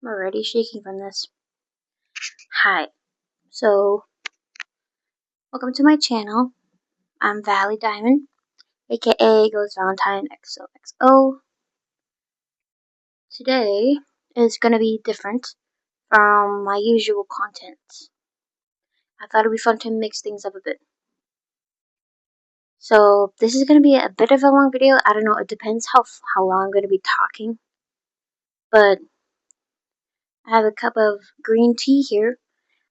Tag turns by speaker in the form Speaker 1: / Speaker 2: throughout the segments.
Speaker 1: I'm already shaking from this. Hi. So, welcome to my channel. I'm Valley Diamond, aka Ghost Valentine XOXO. Today is gonna be different from my usual content. I thought it'd be fun to mix things up a bit. So, this is gonna be a bit of a long video. I don't know, it depends how long I'm gonna be talking. But I have a cup of green tea here.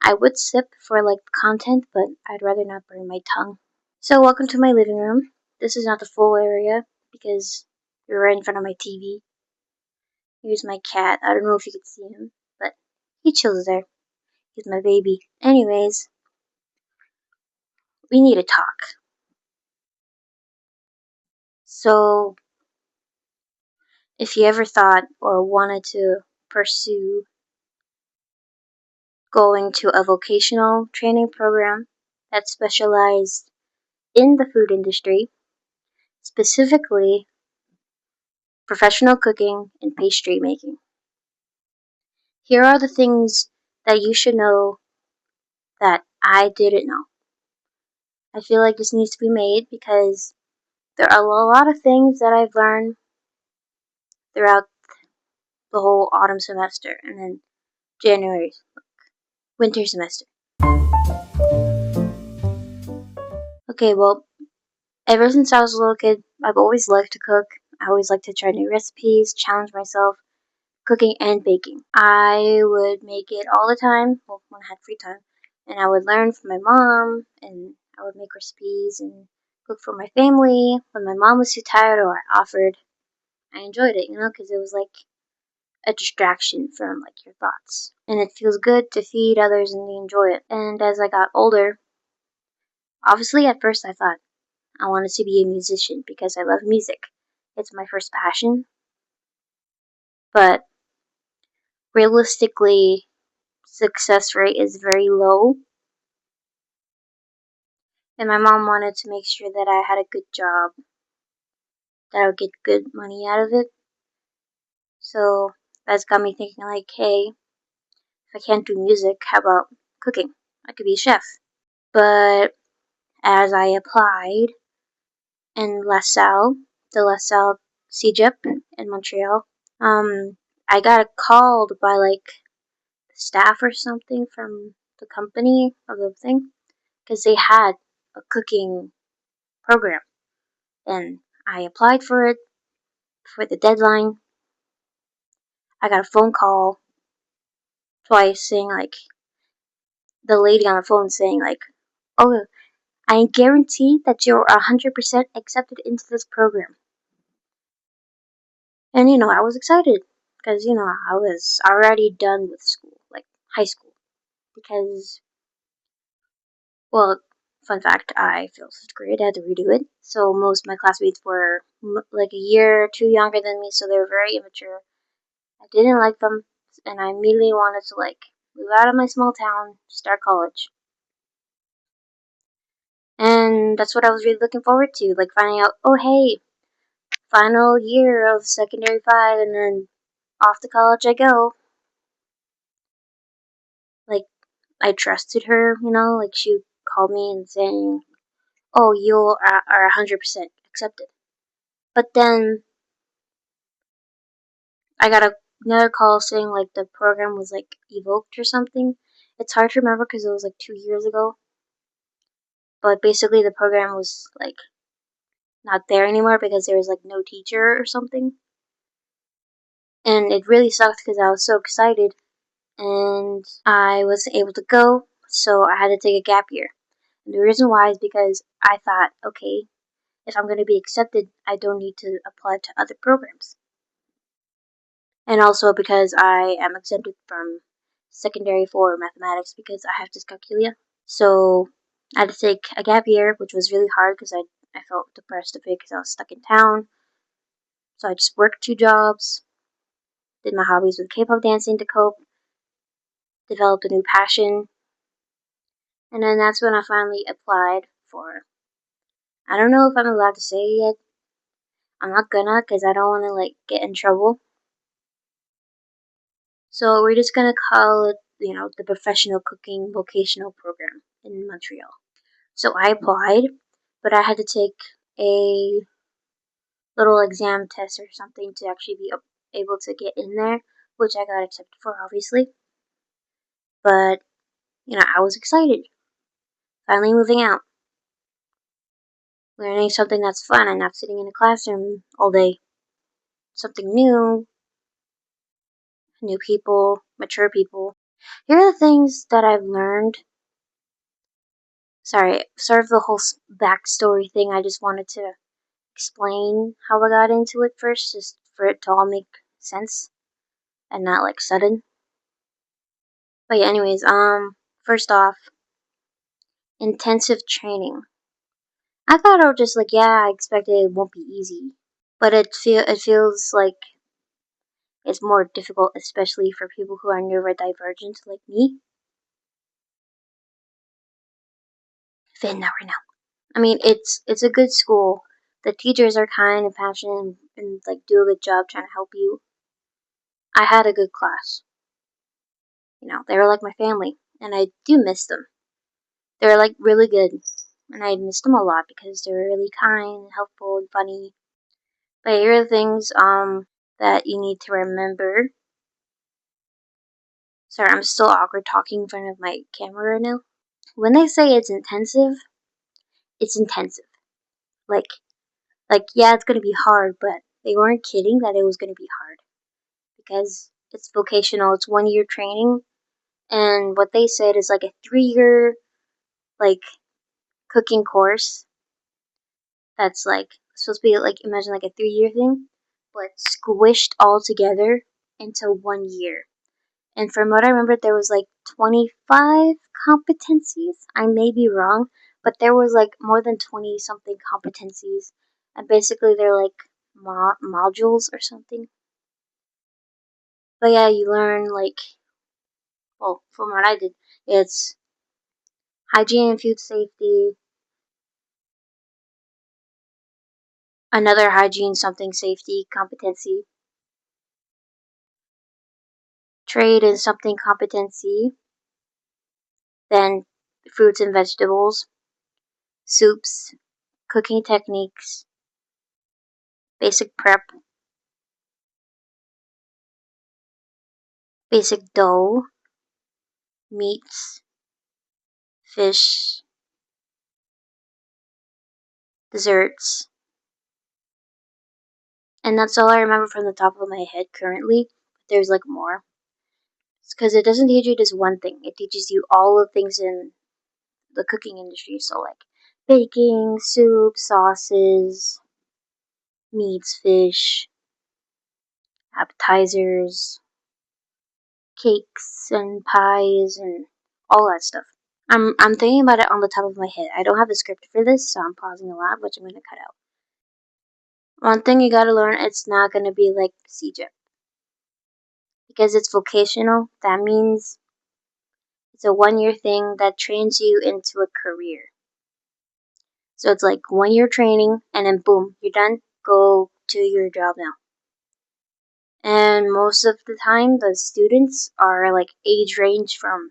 Speaker 1: I would sip for content, but I'd rather not burn my tongue. So welcome to my living room. This is not the full area because you're right in front of my TV. Here's my cat. I don't know if you can see him, but he chills there. He's my baby. Anyways, we need to talk. So, if you ever thought or wanted to pursue going to a vocational training program that specialized in the food industry, specifically professional cooking and pastry making, here are the things that you should know that I didn't know. I feel like this needs to be made because there are a lot of things that I've learned throughout the whole autumn semester and then January, winter semester. Okay, well, ever since I was a little kid, I've always liked to cook. I always liked to try new recipes, challenge myself, cooking and baking. I would make it all the time, well, when I had free time, and I would learn from my mom, and I would make recipes and cook for my family. When my mom was too tired or I offered, I enjoyed it, because it was like a distraction from your thoughts. And it feels good to feed others and they enjoy it. And as I got older, obviously at first I thought I wanted to be a musician because I love music. It's my first passion. But realistically, success rate is very low. And my mom wanted to make sure that I had a good job, that I would get good money out of it. So that's got me thinking hey, if I can't do music, how about cooking? I could be a chef. But as I applied in the LaSalle CEGEP in Montreal, I got called by staff or something from the company of the thing because they had a cooking program, and I applied for it for the deadline. I got a phone call twice saying the lady on the phone saying oh, I guarantee that you're 100% accepted into this program. And I was excited because I was already done with school, high school, because, well, fun fact, I failed 5th grade. I had to redo it. So most of my classmates were a year or two younger than me, so they were very immature. I didn't like them, and I immediately wanted to move out of my small town, start college. And that's what I was really looking forward to, finding out, oh hey, final year of secondary 5, and then off to college I go. I trusted her, she called me and saying, oh, you are 100% accepted. But then I got another call saying the program was evoked or something. It's hard to remember because it was 2 years ago. But basically the program was not there anymore because there was no teacher or something. And it really sucked because I was so excited and I wasn't able to go, so I had to take a gap year. And the reason why is because I thought, okay, if I'm going to be accepted, I don't need to apply to other programs. And also because I am exempted from secondary for mathematics because I have dyscalculia. So I had to take a gap year, which was really hard because I felt depressed a bit because I was stuck in town. So I just worked 2 jobs, did my hobbies with K-pop dancing to cope, developed a new passion, and then that's when I finally applied for, I don't know if I'm allowed to say it yet. I'm not gonna because I don't want to get in trouble. So we're just gonna call it, the professional cooking vocational program in Montreal. So I applied, but I had to take a little exam test or something to actually be able to get in there, which I got accepted for, obviously. But, I was excited. Finally moving out. Learning something that's fun and not sitting in a classroom all day. Something new people, mature people. Here are the things that I've learned. Sorry, sort of the whole backstory thing. I just wanted to explain how I got into it first, just for it to all make sense and not like sudden. But yeah, anyways, first off, intensive training. I thought I was just like, yeah, I expected it won't be easy, but it feels like it's more difficult, especially for people who are neurodivergent like me. Fit now, right now. I mean, it's a good school. The teachers are kind and passionate and like do a good job trying to help you. I had a good class. They were like my family, and I do miss them. They were like really good, and I missed them a lot because they were really kind, and helpful, and funny. But here are the things that you need to remember. Sorry, I'm still awkward talking in front of my camera right now. When they say it's intensive, it's intensive. Like yeah, it's gonna be hard, but they weren't kidding that it was gonna be hard because it's vocational. It's 1 year training, and what they said is like a 3 year like cooking course. That's like supposed to be like, imagine like a 3 year thing, but squished all together into 1 year. And from what I remember, there was like 25 competencies. I may be wrong, but there was like more than 20 something competencies. And basically, they're like modules or something. But yeah, you learn like, well, from what I did, it's hygiene and food safety, another hygiene something safety competency, trade and something competency, then fruits and vegetables, soups, cooking techniques, basic prep, basic dough, meats, fish, desserts, and that's all I remember from the top of my head currently. There's like more. It's because it doesn't teach you just one thing, it teaches you all the things in the cooking industry. So, like baking, soup, sauces, meats, fish, appetizers, cakes, and pies, and all that stuff. I'm thinking about it on the top of my head. I don't have a script for this, so I'm pausing a lot, which I'm gonna cut out. One thing you gotta learn, it's not gonna be like CJ. Because it's vocational, that means it's a 1 year thing that trains you into a career. So it's like 1 year training, and then boom, you're done. Go to your job now. And most of the time, the students are like age range from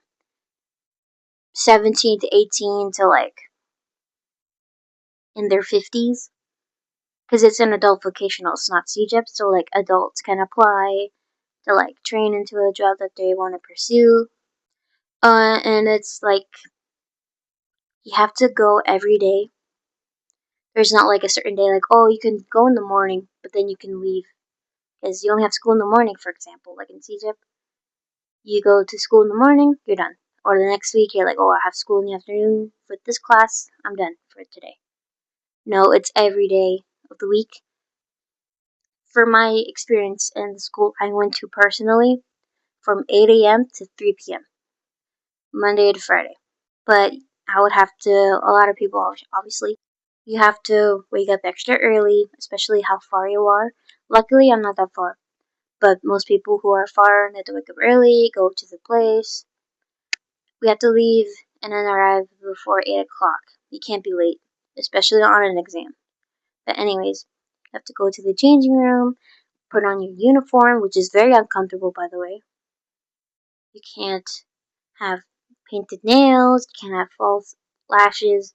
Speaker 1: 17 to 18 to like in their 50s. Because it's an adult vocational, it's not CJEP, so like adults can apply to like train into a job that they want to pursue. And it's like you have to go every day. There's not like a certain day, like, oh, you can go in the morning, but then you can leave. Because you only have school in the morning, for example. Like in CJIP, you go to school in the morning, you're done. Or the next week, you're like, oh, I have school in the afternoon for this class, I'm done for today. No, it's every day of the week. For my experience in the school I went to personally, from 8 a.m. to 3 p.m., Monday to Friday. But I would have to, a lot of people, obviously, you have to wake up extra early, especially how far you are. Luckily, I'm not that far. But most people who are far, they have to wake up early, go to the place. We have to leave and then arrive before 8 o'clock. You can't be late, especially on an exam. But anyways, you have to go to the changing room, put on your uniform, which is very uncomfortable, by the way. You can't have painted nails. You can't have false lashes.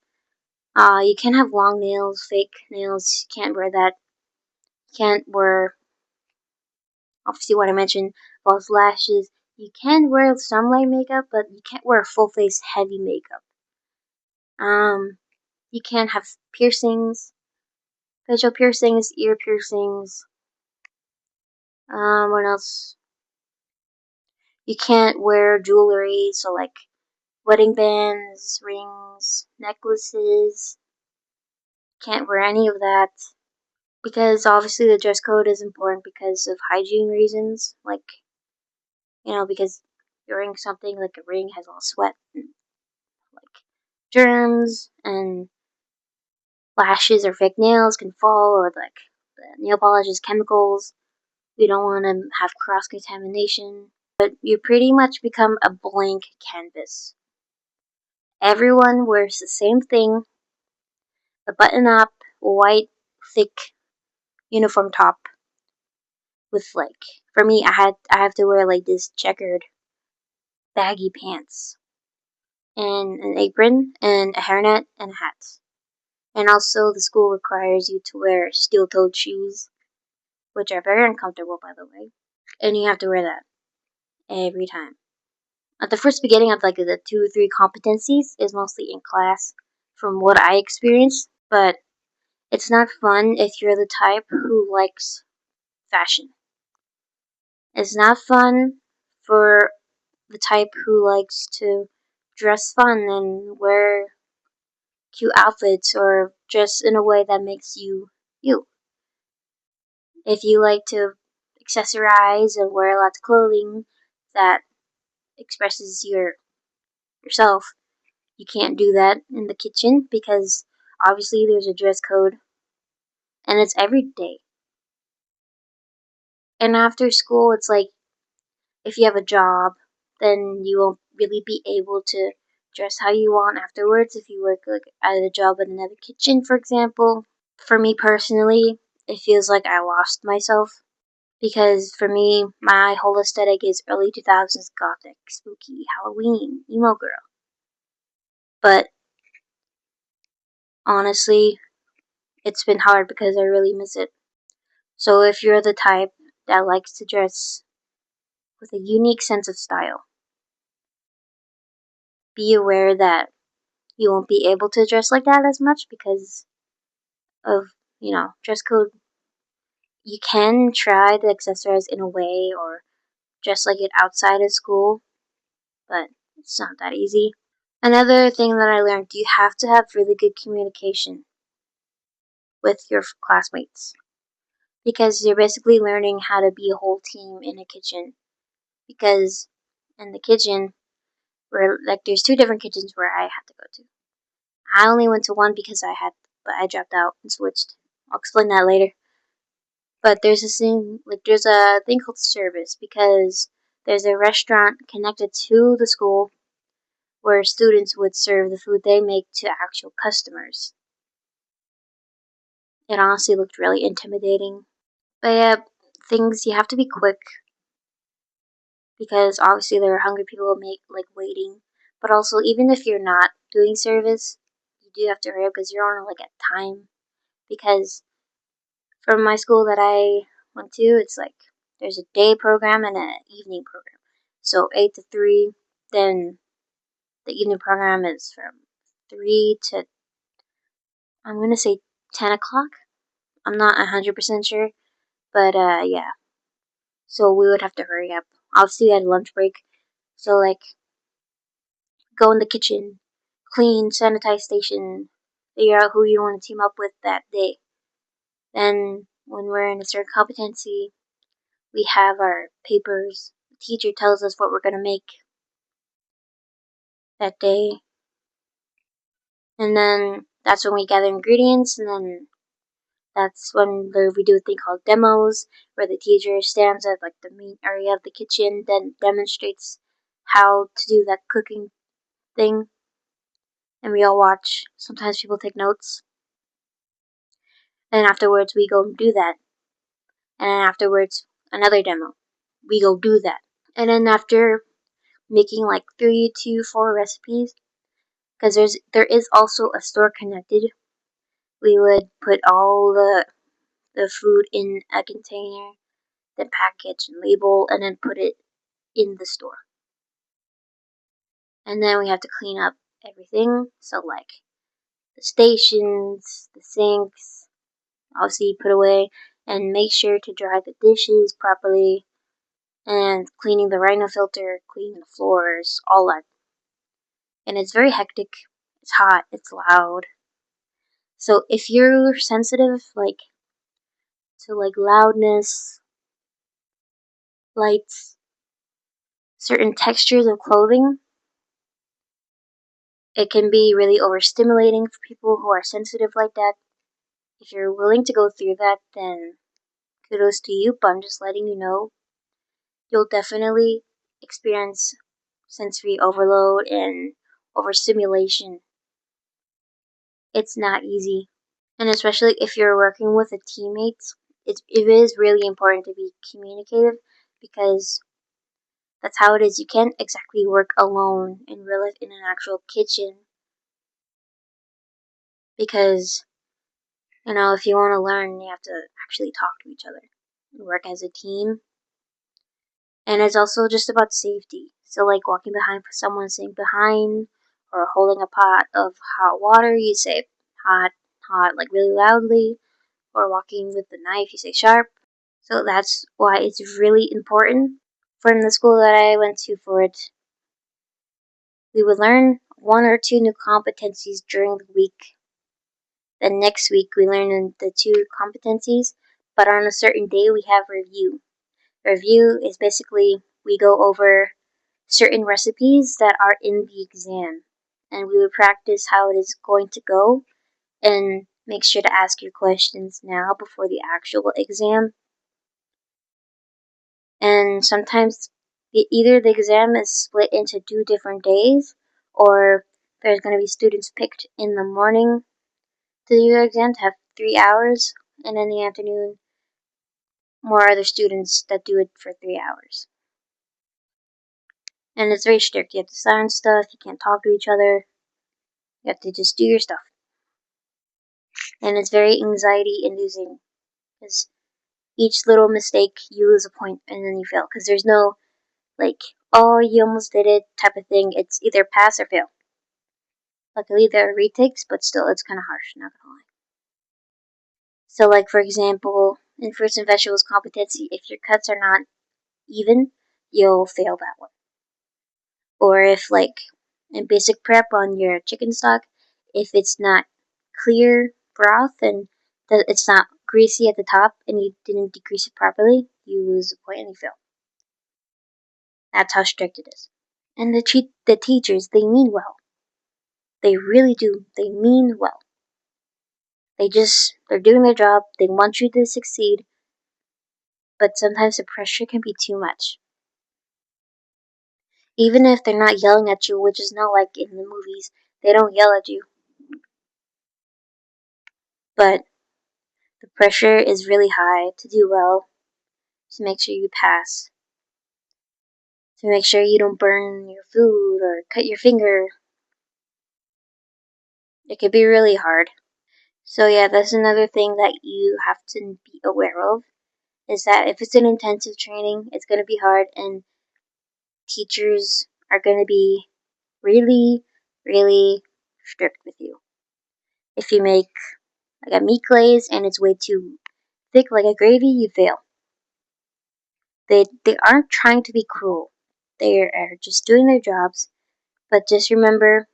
Speaker 1: You can't have long nails, fake nails. You can't wear that. You can't wear, obviously, what I mentioned, false lashes. You can wear some light makeup, but you can't wear full face heavy makeup. You can't have piercings, facial piercings, ear piercings. What else? You can't wear jewelry, so like wedding bands, rings, necklaces. Can't wear any of that because obviously the dress code is important because of hygiene reasons. Like, because you're wearing something like a ring has all sweat and like germs, and lashes or fake nails can fall, or like the nail polish is chemicals. We don't want to have cross contamination. But you pretty much become a blank canvas. Everyone wears the same thing, a button up, white, thick uniform top with like, for me, I have to wear like this checkered baggy pants and an apron and a hairnet and a hat. And also the school requires you to wear steel-toed shoes, which are very uncomfortable, by the way. And you have to wear that every time. At the first beginning of like the 2 or 3 competencies is mostly in class from what I experienced, but it's not fun if you're the type who likes fashion. It's not fun for the type who likes to dress fun and wear cute outfits or dress in a way that makes you you. If you like to accessorize and wear lots of clothing that expresses yourself, you can't do that in the kitchen because obviously there's a dress code and it's every day. And after school, it's like if you have a job, then you won't really be able to dress how you want afterwards if you work like at a job in another kitchen, for example. For me personally, it feels like I lost myself because for me, my whole aesthetic is early 2000s gothic, spooky, Halloween, emo girl. But honestly, it's been hard because I really miss it. So if you're the type that likes to dress with a unique sense of style, be aware that you won't be able to dress like that as much because of, dress code. You can try to accessorize in a way or dress like it outside of school, but it's not that easy. Another thing that I learned, you have to have really good communication with your classmates because you're basically learning how to be a whole team in a kitchen. Because in the kitchen, where like there's 2 different kitchens where I had to go to. I only went to one because but I dropped out and switched. I'll explain that later. But there's a thing called service because there's a restaurant connected to the school where students would serve the food they make to actual customers. It honestly looked really intimidating. But yeah, things you have to be quick because obviously there are hungry people who make like waiting. But also, even if you're not doing service, you do have to hurry up because you're on like a time. Because from my school that I went to, it's like there's a day program and an evening program. So 8 to 3, then the evening program is from 3 to, I'm gonna say 10 o'clock. I'm not 100% sure, but yeah. So we would have to hurry up. Obviously, we had a lunch break, so like go in the kitchen, clean, sanitize station, figure out who you want to team up with that day. Then when we're in a certain competency, we have our papers. The teacher tells us what we're gonna make that day, and then that's when we gather ingredients, and then that's when we do a thing called demos, where the teacher stands at like the main area of the kitchen, then demonstrates how to do that cooking thing, and we all watch. Sometimes people take notes, and afterwards we go do that, and then afterwards another demo. We go do that, and then after making like 3 to 4 recipes because there is also a store connected. We would put all the food in a container, then package and label, and then put it in the store. And then we have to clean up everything. So like the stations, the sinks, obviously put away, and make sure to dry the dishes properly, and cleaning the rhino filter, cleaning the floors, all that. And it's very hectic. It's hot. It's loud. So if you're sensitive, like to like loudness, lights, certain textures of clothing, it can be really overstimulating for people who are sensitive like that. If you're willing to go through that, then kudos to you, but I'm just letting you know you'll definitely experience sensory overload and overstimulation. It's not easy. And especially if you're working with a teammate, it is really important to be communicative because that's how it is. You can't exactly work alone in real life in an actual kitchen because, if you want to learn, you have to actually talk to each other and work as a team. And it's also just about safety. So, like walking behind someone sitting behind or holding a pot of hot water, you say hot, hot, like really loudly, or walking with the knife, you say sharp. So that's why it's really important. From the school that I went to for it, we would learn 1 or 2 new competencies during the week. Then next week we learn the 2 competencies, but on a certain day we have review. Review is basically we go over certain recipes that are in the exam, and we would practice how it is going to go and make sure to ask your questions now before the actual exam. And sometimes either the exam is split into 2 different days, or there's going to be students picked in the morning to do your exam to have 3 hours, and in the afternoon, more other students that do it for 3 hours. And it's very strict. You have to sign stuff, you can't talk to each other, you have to just do your stuff. And it's very anxiety inducing because each little mistake you lose a point and then you fail because there's no like, oh, you almost did it type of thing. It's either pass or fail. Luckily, there are retakes, but still, it's kind of harsh, not gonna lie. So, like, for example, in fruits and vegetables competency, if your cuts are not even, you'll fail that one. Or if, like, in basic prep on your chicken stock, if it's not clear broth and it's not greasy at the top and you didn't degrease it properly, you lose a point and you fail. That's how strict it is. And the teachers, they mean well. They really do. They mean well. They're doing their job. They want you to succeed, but sometimes the pressure can be too much. Even if they're not yelling at you, which is not like in the movies, they don't yell at you. But the pressure is really high to do well, to make sure you pass, to make sure you don't burn your food or cut your finger. It could be really hard. So yeah, that's another thing that you have to be aware of, is that if it's an intensive training, it's going to be hard and teachers are going to be really, really strict with you. If you make like a meat glaze and it's way too thick like a gravy, you fail. They aren't trying to be cruel. They are just doing their jobs. But just remember,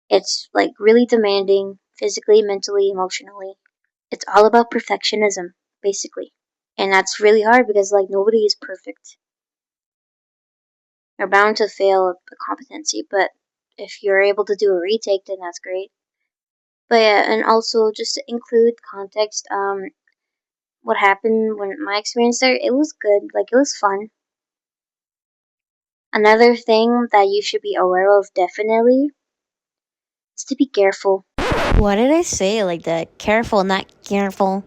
Speaker 1: it's like really demanding physically, mentally, emotionally. It's all about perfectionism, basically. And that's really hard because like nobody is perfect. You're bound to fail a competency, but if you're able to do a retake, then that's great. But yeah, and also just to include context, what happened when my experience there, it was good. Like, it was fun. Another thing that you should be aware of definitely is to be careful.
Speaker 2: Why did I say it like that? Careful, not careful.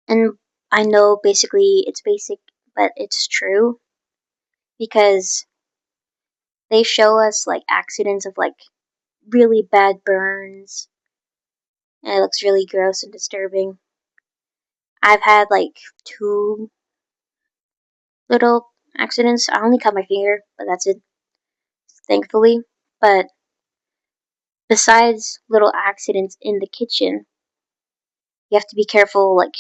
Speaker 1: And I know basically it's basic, but it's true because they show us like accidents of like really bad burns, and it looks really gross and disturbing. I've had like two little accidents. I only cut my finger, but that's it, thankfully. But besides little accidents in the kitchen, you have to be careful, like,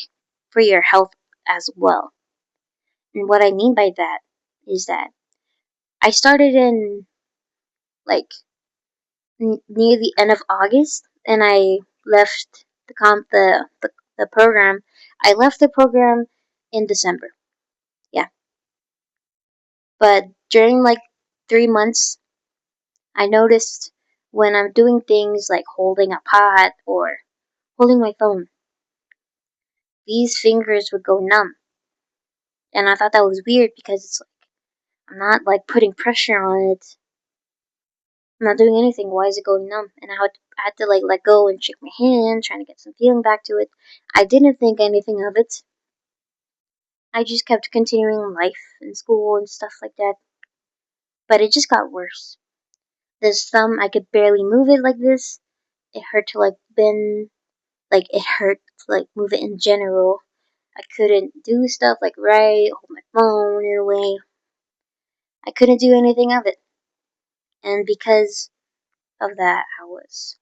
Speaker 1: for your health as well. And what I mean by that is that I started in, like, near the end of August, and I left the program. I left the program in December. Yeah. But during, like, 3 months, I noticed when I'm doing things like holding a pot or holding my phone, these fingers would go numb. And I thought that was weird because it's like, I'm not like putting pressure on it. I'm not doing anything. Why is it going numb? And I had to like let go and shake my hand, trying to get some feeling back to it. I didn't think anything of it. I just kept continuing life and school and stuff like that. But it just got worse. This thumb, I could barely move it like this. It hurt to like bend, like it hurt to like move it in general. I couldn't do stuff like write, hold my phone in a way. I couldn't do anything of it. And because of that, I was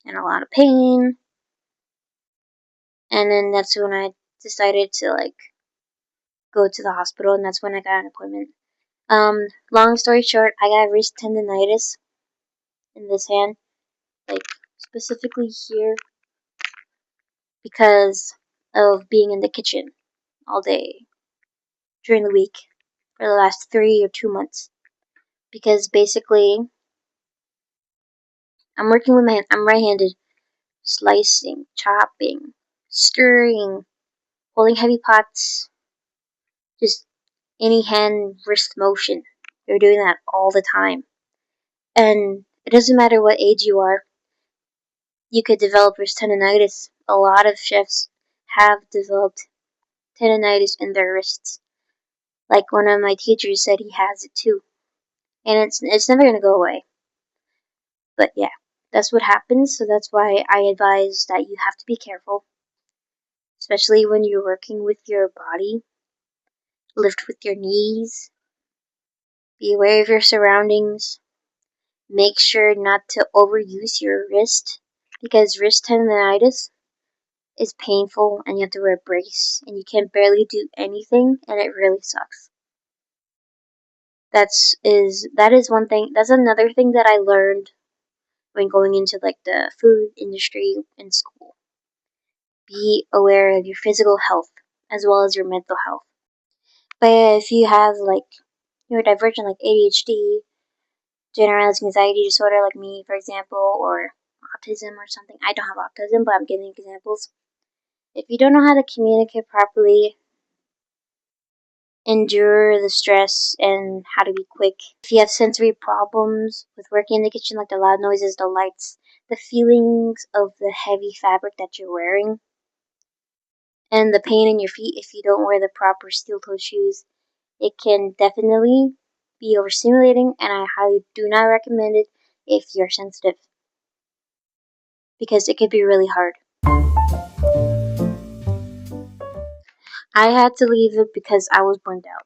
Speaker 1: in a lot of pain. And then that's when I decided to like go to the hospital, and that's when I got an appointment. Long story short, I got wrist tendonitis in this hand, like specifically here, because of being in the kitchen all day during the week for the last 3 or 2 months. Because basically, I'm right-handed, slicing, chopping, stirring, holding heavy pots, just any hand wrist motion. You're doing that all the time. And it doesn't matter what age you are, you could develop wrist tendonitis. A lot of chefs have developed tendonitis in their wrists. Like one of my teachers said he has it too. And it's never gonna go away. But yeah, that's what happens, so that's why I advise that you have to be careful, especially when you're working with your body. Lift with your knees, be aware of your surroundings, make sure not to overuse your wrist, because wrist tendonitis is painful and you have to wear a brace and you can barely do anything and it really sucks. That is one thing. That's another thing that I learned when going into like the food industry in school. Be aware of your physical health as well as your mental health. But if you have like neurodivergent like ADHD, generalized anxiety disorder like me, for example, or autism or something. I don't have autism, but I'm giving examples. If you don't know how to communicate properly, endure the stress, and how to be quick. If you have sensory problems with working in the kitchen, like the loud noises, the lights, the feelings of the heavy fabric that you're wearing, and the pain in your feet if you don't wear the proper steel toe shoes, it can definitely be overstimulating, and I highly do not recommend it if you're sensitive, because it could be really hard. I had to leave it because I was burned out.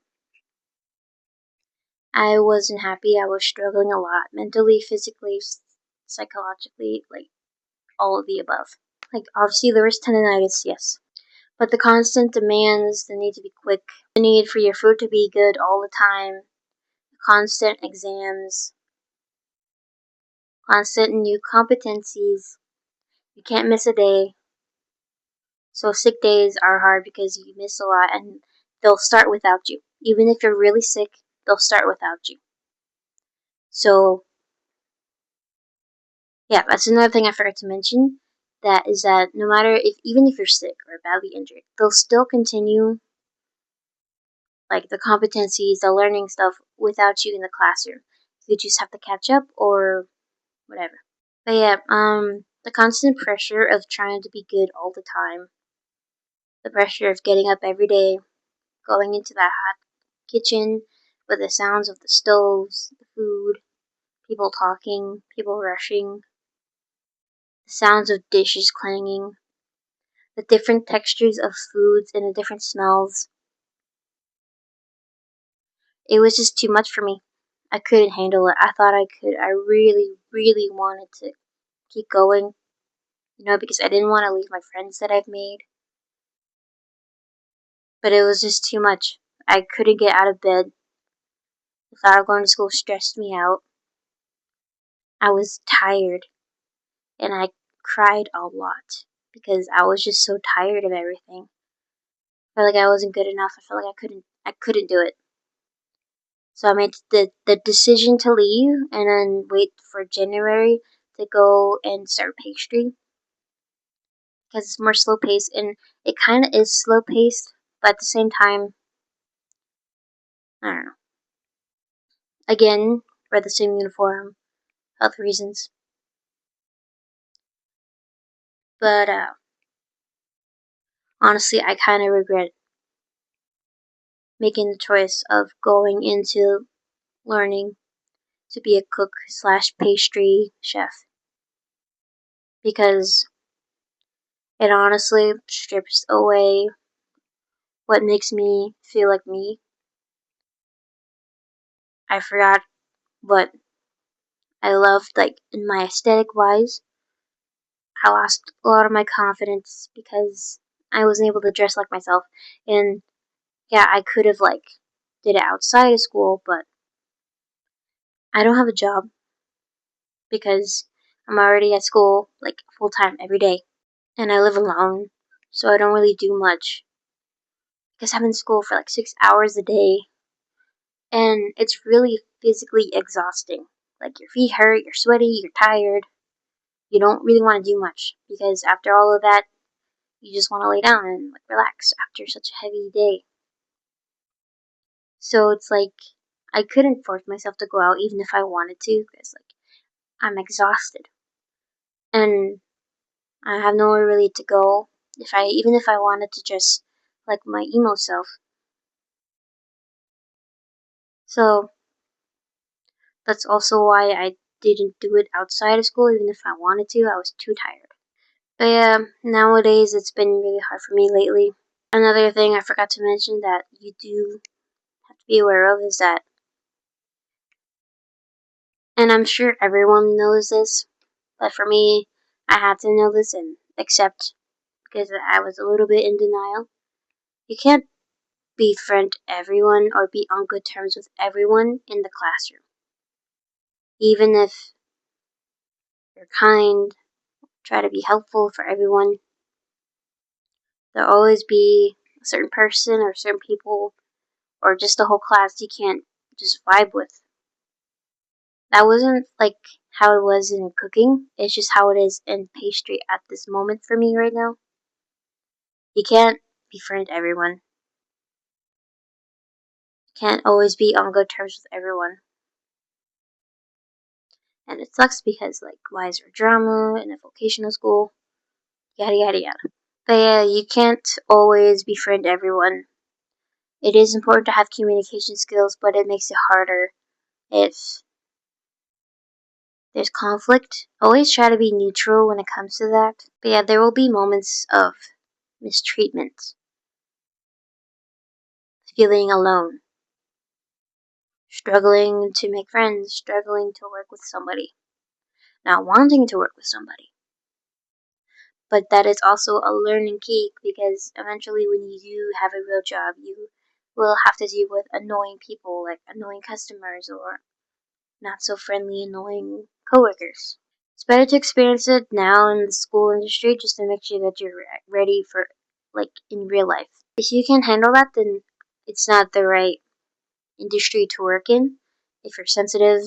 Speaker 1: I wasn't happy. I was struggling a lot, mentally, physically, psychologically, like all of the above. Like, obviously, there was tendonitis, yes. But the constant demands, the need to be quick, the need for your food to be good all the time, constant exams, constant new competencies, you can't miss a day. So sick days are hard because you miss a lot and they'll start without you. Even if you're really sick, they'll start without you. So yeah, that's another thing I forgot to mention. That is that no matter if even if you're sick or badly injured, they'll still continue like the competencies, the learning stuff without you in the classroom. You just have to catch up or whatever. But yeah, the constant pressure of trying to be good all the time, the pressure of getting up every day, going into that hot kitchen with the sounds of the stoves, the food, people talking, people rushing, the sounds of dishes clanging, the different textures of foods and the different smells. It was just too much for me. I couldn't handle it. I thought I could. I really, really wanted to keep going, because I didn't want to leave my friends that I've made. But it was just too much. I couldn't get out of bed. The thought of going to school stressed me out. I was tired and I cried a lot because I was just so tired of everything. I felt like I wasn't good enough. I felt like I couldn't do it. So I made the decision to leave and then wait for January to go and start pastry because it's more slow paced and it kind of is slow paced, but at the same time, I don't know. Again, wear the same uniform, health reasons, but honestly, I kind of regret making the choice of going into learning to be a cook slash pastry chef because it honestly strips away what makes me feel like me. I forgot what I loved, like in my aesthetic wise. I lost a lot of my confidence because I wasn't able to dress like myself. And yeah, I could have like did it outside of school, but I don't have a job because I'm already at school like full time every day. And I live alone, so I don't really do much because I'm in school for like 6 hours a day, and it's really physically exhausting. Like your feet hurt, you're sweaty, you're tired. You don't really want to do much because after all of that, you just want to lay down and like relax after such a heavy day. So it's like I couldn't force myself to go out even if I wanted to because like I'm exhausted and I have nowhere really to go. If I wanted to just like my emo self. So that's also why I didn't do it outside of school, even if I wanted to. I was too tired. But yeah, nowadays it's been really hard for me lately. Another thing I forgot to mention that you do have to be aware of is that, and I'm sure everyone knows this, but for me, I had to know this and accept because I was a little bit in denial. You can't befriend everyone or be on good terms with everyone in the classroom. Even if you're kind, try to be helpful for everyone, there'll always be a certain person or certain people or just the whole class you can't just vibe with. That wasn't like how it was in cooking. It's just how it is in pastry at this moment for me right now. You can't befriend everyone. You can't always be on good terms with everyone. And it sucks because like why is there drama in a vocational school? Yada yada yada. But yeah, you can't always befriend everyone. It is important to have communication skills, but it makes it harder if there's conflict. Always try to be neutral when it comes to that. But yeah, there will be moments of mistreatment, feeling alone, struggling to make friends, struggling to work with somebody, not wanting to work with somebody. But that is also a learning key because eventually, when you do have a real job, you will have to deal with annoying people, like annoying customers or not so friendly, annoying coworkers. It's better to experience it now in the school industry just to make sure that you're ready for like in real life. If you can handle that, then it's not the right industry to work in. If you're sensitive,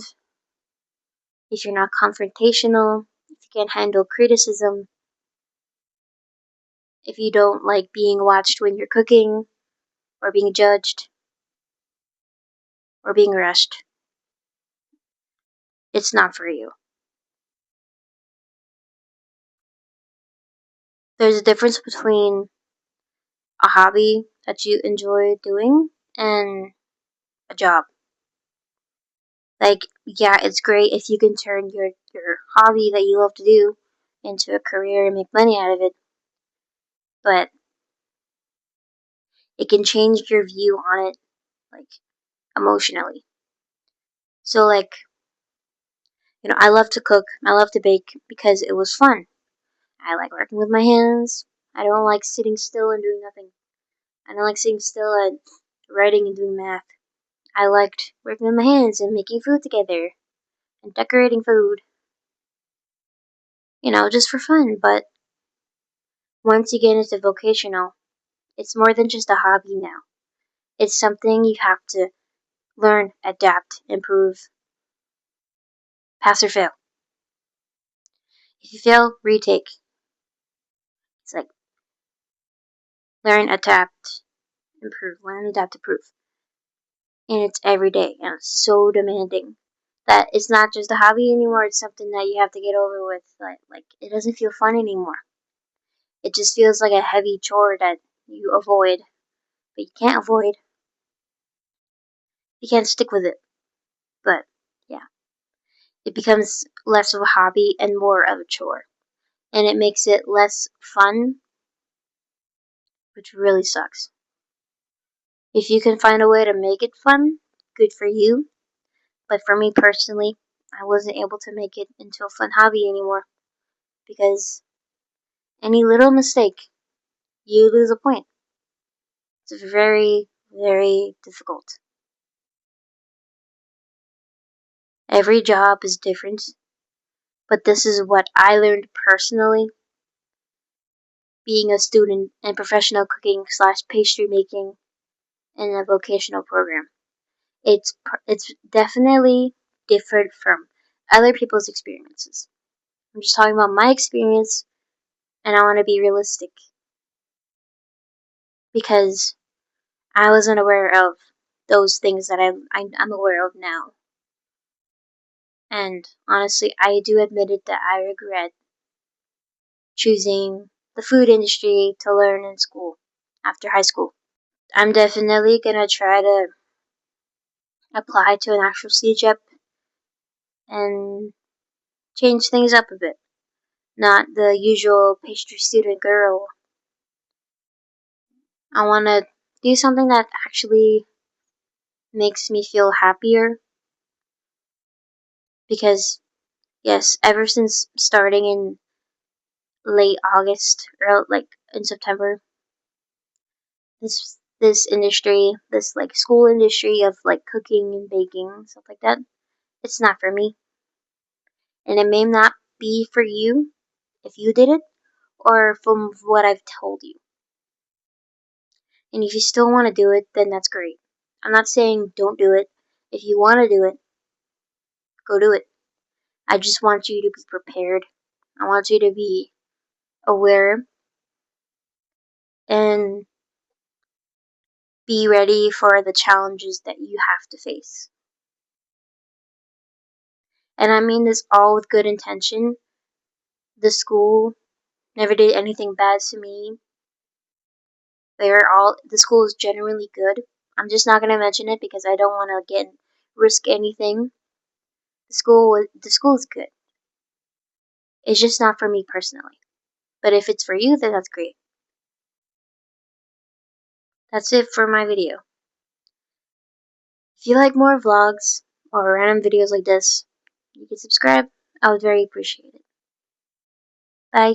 Speaker 1: if you're not confrontational, if you can't handle criticism, if you don't like being watched when you're cooking, or being judged, or being rushed, it's not for you. There's a difference between a hobby that you enjoy doing and a job. Like, yeah, it's great if you can turn your hobby that you love to do into a career and make money out of it, but it can change your view on it, like, emotionally. So, like, I love to cook, I love to bake because it was fun. I like working with my hands. I don't like sitting still and doing nothing. I don't like sitting still and writing and doing math. I liked working with my hands and making food together and decorating food, just for fun. But once you get into vocational, it's more than just a hobby now. It's something you have to learn, adapt, improve, pass or fail. If you fail, retake. It's like learn, adapt, improve, learn, adapt, improve. And it's every day, and it's so demanding that it's not just a hobby anymore. It's something that you have to get over with. Like it doesn't feel fun anymore. It just feels like a heavy chore that you avoid, but you can't avoid. You can't stick with it. But yeah, it becomes less of a hobby and more of a chore, and it makes it less fun, which really sucks. If you can find a way to make it fun, good for you. But for me personally, I wasn't able to make it into a fun hobby anymore because any little mistake, you lose a point. It's very, very difficult. Every job is different, but this is what I learned personally being a student in professional cooking slash pastry making in a vocational program. It's definitely different from other people's experiences. I'm just talking about my experience, and I want to be realistic because I wasn't aware of those things that I'm aware of now. And honestly, I do admit it that I regret choosing the food industry to learn in school after high school. I'm definitely gonna try to apply to an actual CJEP and change things up a bit. Not the usual pastry student girl. I wanna do something that actually makes me feel happier because, yes, ever since starting in late August or like in September, this industry, this like school industry of like cooking and baking and stuff like that, it's not for me. And it may not be for you if you did it or from what I've told you. And if you still want to do it, then that's great. I'm not saying don't do it. If you want to do it, go do it. I just want you to be prepared. I want you to be aware and be ready for the challenges that you have to face. And I mean this all with good intention. The school never did anything bad to me. The school is generally good. I'm just not gonna mention it because I don't want to risk anything. The school is good. It's just not for me personally. But if it's for you, then that's great. That's it for my video. If you like more vlogs or random videos like this, you can subscribe. I would very appreciate it. Bye.